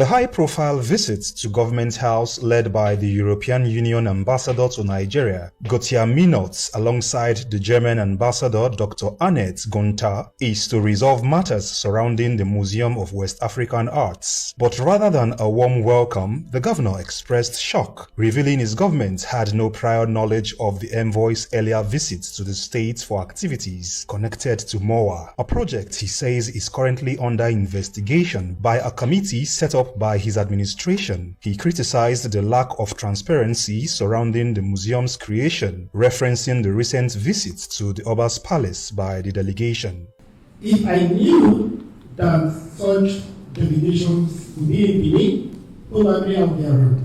The high-profile visit to Government House led by the European Union ambassador to Nigeria, Gauthier Minot, alongside the German ambassador Dr. Annette Gunther, is to resolve matters surrounding the Museum of West African Arts. But rather than a warm welcome, the governor expressed shock, revealing his government had no prior knowledge of the envoy's earlier visits to the state for activities connected to MOA, a project he says is currently under investigation by a committee set up by his administration. He criticized the lack of transparency surrounding the museum's creation, referencing the recent visit to the Oba's palace by the delegation. If I knew that such delegations would be in Benin, probably I would be around,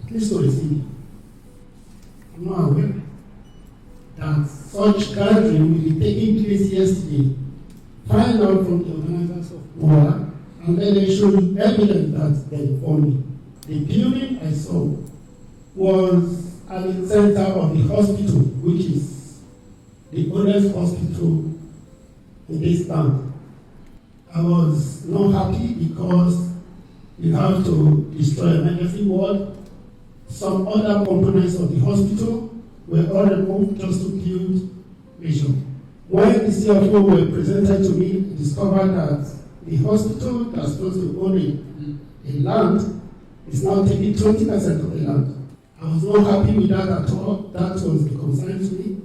at least to receive it. I'm not aware that such gathering will be taking place yesterday. Find out from the organizers of MOA, and then they showed evidence that they informed me. The building I saw was at the center of the hospital, which is the oldest hospital in this town. I was not happy because we have to destroy emergency ward. Some other components of the hospital were all removed just to build vision. When the CFO were presented to me, discovered that the hospital that's supposed to own a land is now taking 20% of the land. I was not happy with that at all. That was the concern to me.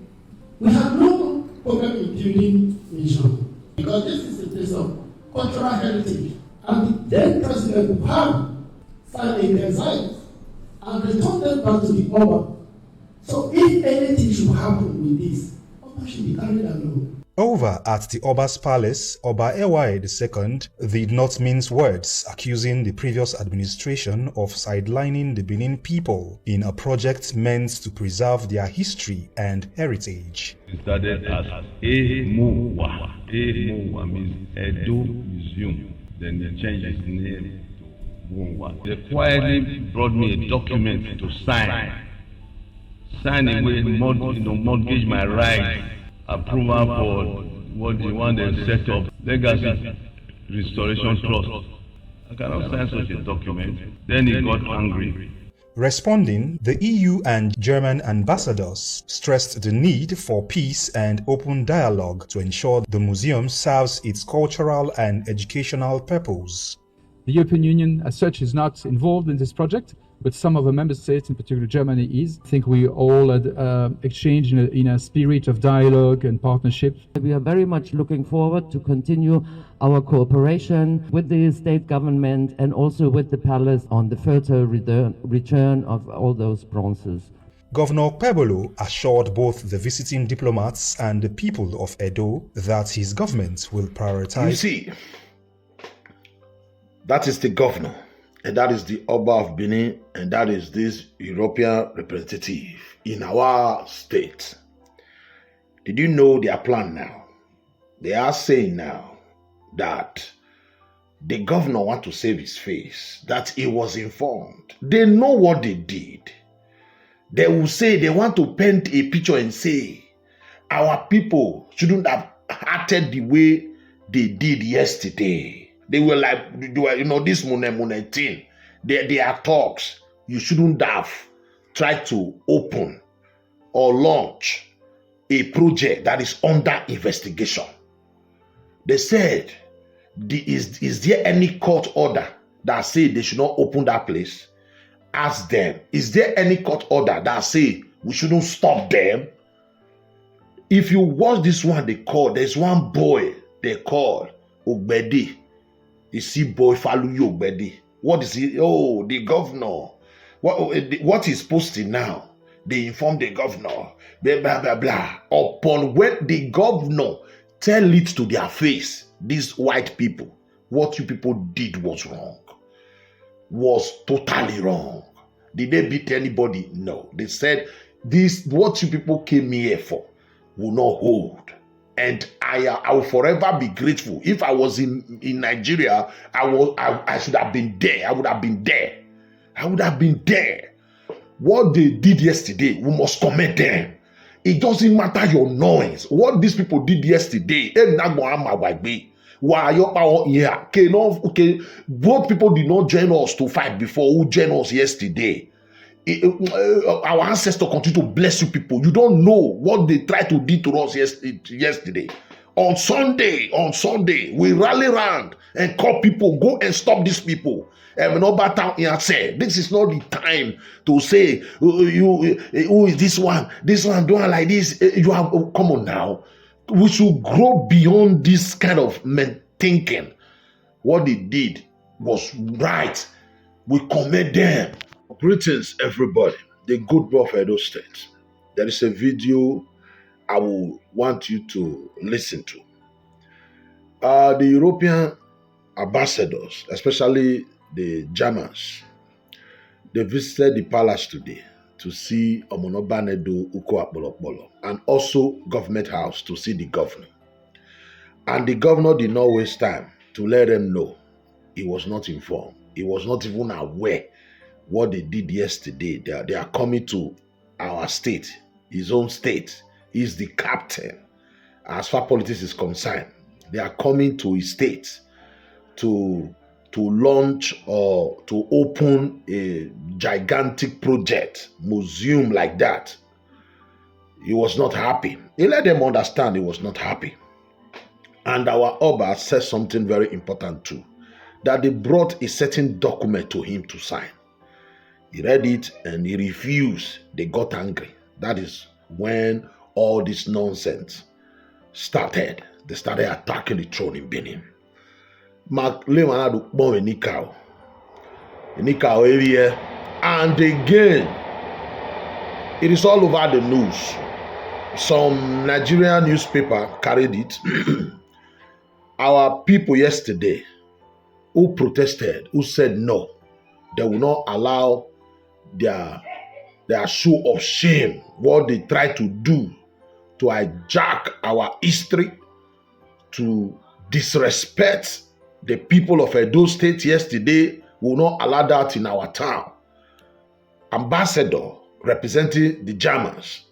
We have no problem in building nation because this is a place of cultural heritage. And the then president would have signed a design and returned them back to the Oba. So if anything should happen with this, Oba should be carried along. Over at the Oba's palace, Oba Ewaye II did not mince words, accusing the previous administration of sidelining the Benin people in a project meant to preserve their history and heritage. It started as EMOWA. EMOWA means Edo Museum. Then they changed its name to MOWA. They quietly brought me a document to sign away, mortgage my rights. Approval for what they want to set up, Legacy Restoration Trust. I cannot sign such a document. Then he got angry. Responding, the EU and German ambassadors stressed the need for peace and open dialogue to ensure the museum serves its cultural and educational purpose. The European Union as such is not involved in this project, but some of the member states, in particular Germany, is. I think we all had exchanged in a spirit of dialogue and partnership. We are very much looking forward to continue our cooperation with the state government and also with the palace on the further return of all those bronzes. Governor Pebolo assured both the visiting diplomats and the people of Edo that his government will prioritize. You see, that is the governor. And that is the Oba of Benin, and that is this European representative in our state. Did you know their plan now? They are saying now that the governor wants to save his face, that he was informed. They know what they did. They will say they want to paint a picture and say, our people shouldn't have acted the way they did yesterday. They were like, this Mune thing. They are talks. You shouldn't have tried to open or launch a project that is under investigation. They said, is there any court order that say they should not open that place? Ask them, is there any court order that say we shouldn't stop them? If you watch this one, there's one boy they call Ogbedi. You see boy Faluyi Ogbedi. What is he? Oh, the governor. What he's posting now? They inform the governor. Blah, blah, blah, blah. Upon when the governor tell it to their face, these white people, what you people did was wrong. Was totally wrong. Did they beat anybody? No. They said, what you people came here for will not hold. And I will forever be grateful. If I was in Nigeria, I should have been there. I would have been there. I would have been there. What they did yesterday, we must commend them. It doesn't matter your noise. What these people did yesterday, Why your power here? Okay, both people did not join us to fight before. Who joined us yesterday? Our ancestors continue to bless you people. You don't know what they tried to do to us yesterday. On Sunday, we rally around and call people, go and stop these people. And we know say this is not the time to say who is this one doing like this. You have come on now. We should grow beyond this kind of thinking. What they did was right. We commend them. Greetings, everybody. The good boy of Edo State. There is a video I will want you to listen to. The European ambassadors, especially the Germans, they visited the palace today to see Omonobanedo Uko and also government house to see the governor. And the governor did not waste time to let them know he was not informed. He was not even aware what they did yesterday. They are coming to our state, his own state. He's the captain. As far politics is concerned, they are coming to his state to launch or to open a gigantic project, museum like that. He was not happy. He let them understand he was not happy. And our Oba says something very important too, that they brought a certain document to him to sign. He read it and he refused. They got angry. That is when all this nonsense started. They started attacking the throne in Benin. And again, it is all over the news. Some Nigerian newspaper carried it. Our people yesterday who protested, who said no, they will not allow their show of shame, what they try to do to hijack our history, to disrespect the people of Edo State yesterday, will not allow that in our town. Ambassador representing the Germans,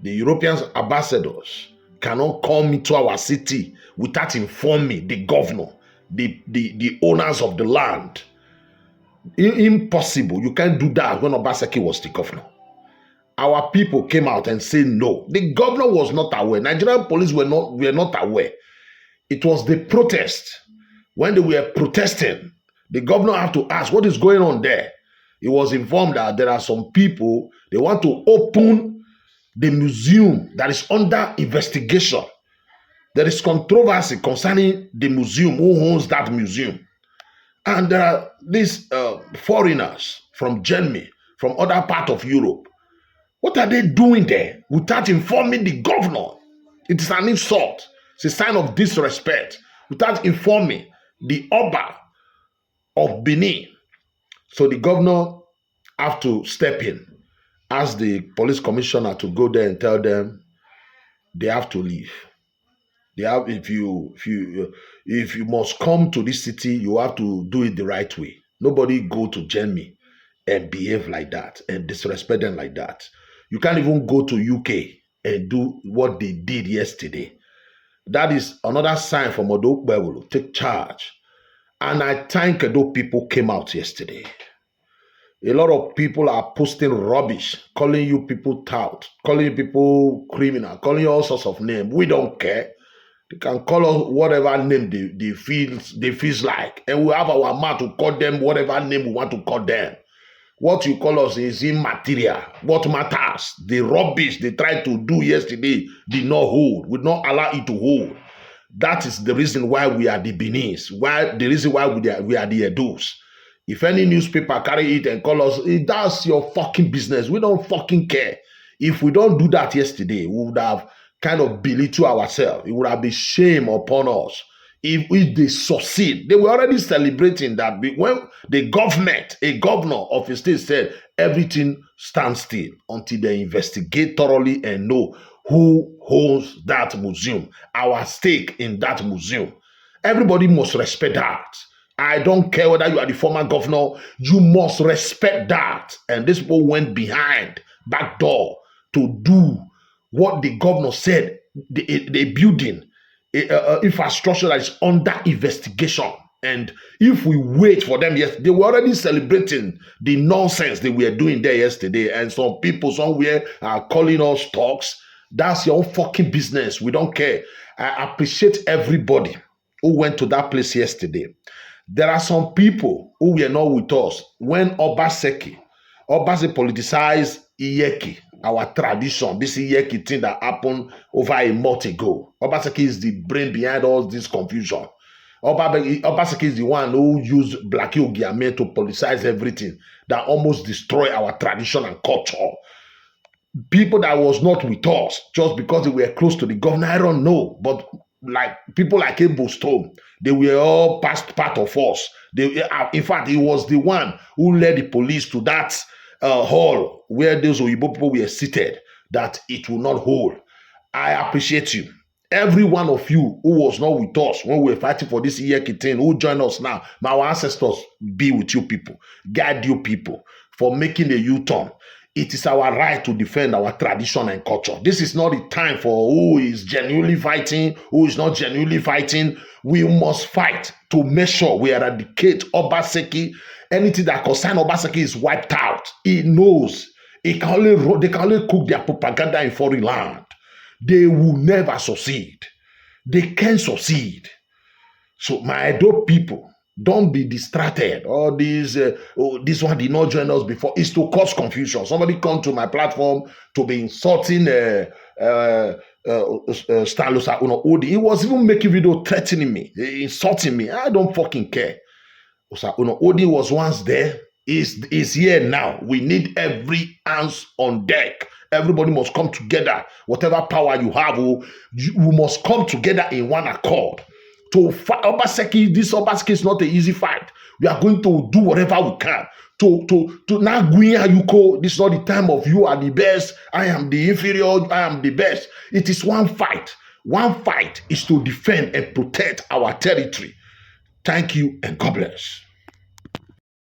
the European ambassadors cannot come into our city without informing the governor, the owners of the land. Impossible. You can't do that when Obaseki was the governor. Our people came out and said no. The governor was not aware. Nigerian police were not aware. It was the protest. When they were protesting, the governor had to ask what is going on there. He was informed that there are some people, they want to open the museum that is under investigation. There is controversy concerning the museum, who owns that museum. And there are these foreigners from Germany, from other parts of Europe. What are they doing there without informing the governor? It is an insult. It's a sign of disrespect without informing the Oba of Benin. So the governor have to step in, ask the police commissioner to go there and tell them they have to leave. They have, if you must come to this city, you have to do it the right way. Nobody go to Germany and behave like that and disrespect them like that. You can't even go to UK and do what they did yesterday. That is another sign for Modo Bewulu. Take charge. And I thank those people came out yesterday. A lot of people are posting rubbish, calling you people tout, calling you people criminal, calling you all sorts of names. We don't care. They can call us whatever name they feel like. And we have our mouth to call them whatever name we want to call them. What you call us is immaterial. What matters, the rubbish they tried to do yesterday did not hold, would not allow it to hold. That is the reason why we are the Benin's, the reason why we are the Edos. If any newspaper carry it and call us, that's your fucking business. We don't fucking care. If we don't do that yesterday, we would have kind of belittled ourselves. It would have been shame upon us. If they succeed, they were already celebrating that when a governor of a state said everything stands still until they investigate thoroughly and know who owns that museum, our stake in that museum. Everybody must respect that. I don't care whether you are the former governor, you must respect that. And these people went behind back door to do what the governor said, the building infrastructure that is under investigation. And if we wait for them, yes, they were already celebrating the nonsense they were doing there yesterday. And some people somewhere are calling us talks. That's your own fucking business. We don't care. I appreciate everybody who went to that place yesterday. There are some people who were not with us when Obaseki politicized Iyeki, our tradition, this Iyeki thing that happened over a month ago. Obaseki is the brain behind all this confusion. Obaseki is the one who used Blackie Ogiame to politicize everything that almost destroy our tradition and culture. People that was not with us just because they were close to the governor, I don't know, but like people like Ebo Stone, they were all past part of us. In fact, he was the one who led the police to that hall where those Oyibo people were seated, that it will not hold. I appreciate you. Every one of you who was not with us when we were fighting for this Iyeki thing, who join us now, my ancestors be with you people, guide you people for making a U-turn. It is our right to defend our tradition and culture. This is not the time for who is genuinely fighting, who is not genuinely fighting. We must fight to make sure we eradicate Obaseki. Anything that concerns Obaseki is wiped out. He knows. They can only cook their propaganda in foreign land. They will never succeed. They can't succeed. So my adult people, don't be distracted. All these, this one did not join us before. It's to cause confusion. Somebody come to my platform to be insulting Stanlosa Uno Odi. He was even making video threatening me, insulting me. I don't fucking care. Uno Odi was once there. Is here now. We need every hands on deck. Everybody must come together. Whatever power you have, we must come together in one accord. To fight Obaseki, this Obaseki is not an easy fight. We are going to do whatever we can. To now Yuko, this is not the time of you are the best, I am the inferior, I am the best. It is one fight. One fight is to defend and protect our territory. Thank you and God bless.